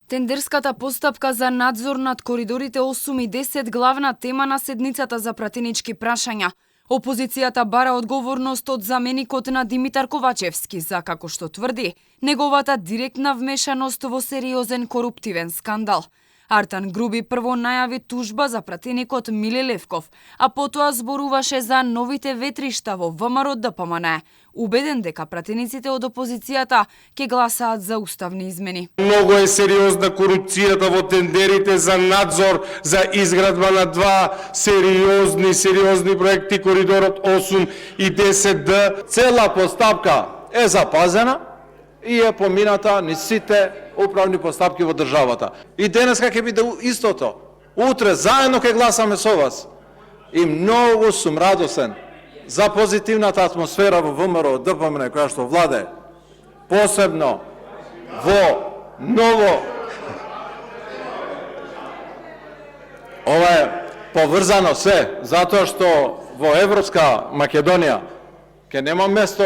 Тендерската постапка за надзор над коридорите 8 и 10 главна тема на седницата за пратенички прашања. Опозицијата бара одговорност од заменикот на Димитар Ковачевски за, како што тврди, неговата директна вмешаност во сериозен коруптивен скандал. Артан Груби прво најави тужба за пратеникот Миле Левков, а потоа зборуваше за новите ветришта во ВМРО ДПМН, убеден дека пратениците од опозицијата ќе гласаат за уставни измени. Многу е сериозна корупцијата во тендерите за надзор за изградба на два сериозни проекти, коридорот 8 и 10Д. Цела постапка е запазена и е помината низ сите управни постапки во државата. И денеска ќе биде истото. Утре заедно ќе гласаме со вас. И многу сум радосен за позитивната атмосфера во ВМРО ДПМН која што владе. Посебно во ново. Ова е поврзано се, затоа што во Европска Македонија ќе нема место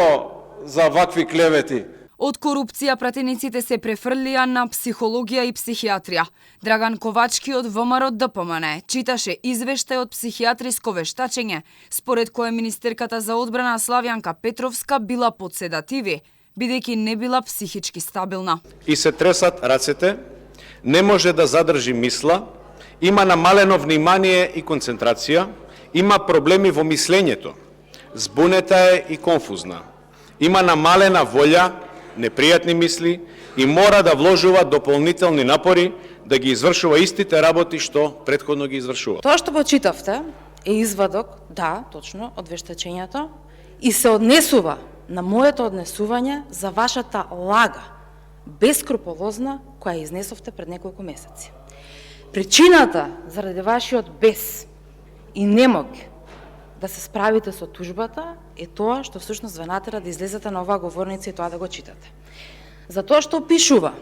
за вакви клевети. Од корупција пратениците се префрлија на психологија и психијатрија. Драган Ковачки од ВМРО ДПМН читаше извештај од психијатриско вештачење, според кое министерката за одбрана Славјанка Петровска била под седативи, бидејќи не била психички стабилна. И се тресат рацете, не може да задржи мисла, има намалено внимание и концентрација, има проблеми во мислењето, збунета е и конфузна, има намалена волја, непријатни мисли и мора да вложува дополнителни напори да ги извршува истите работи што претходно ги извршува. Тоа што го читавте е извадок, да, точно, од вештачењето и се однесува на моето однесување за вашата лага, бескрупулозна, која изнесовте пред неколку месеци. Причината заради вашиот бес и немог да се справите со тужбата е тоа што всушност ве натера да излезете на оваа говорница и тоа да го читате. Затоа што пишува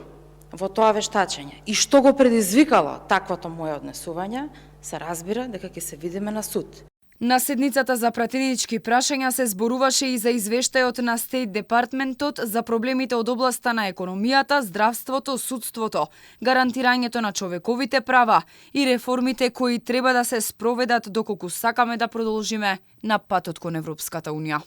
во тоа вештачење и што го предизвикало таквото моје однесување, се разбира дека ќе се видиме на суд. На седницата за пратенички прашања се зборуваше и за извештајот на Стейт Департментот за проблемите од областа на економијата, здравството, судството, гарантирањето на човековите права и реформите кои треба да се спроведат доколку сакаме да продолжиме на патот кон Европската унија.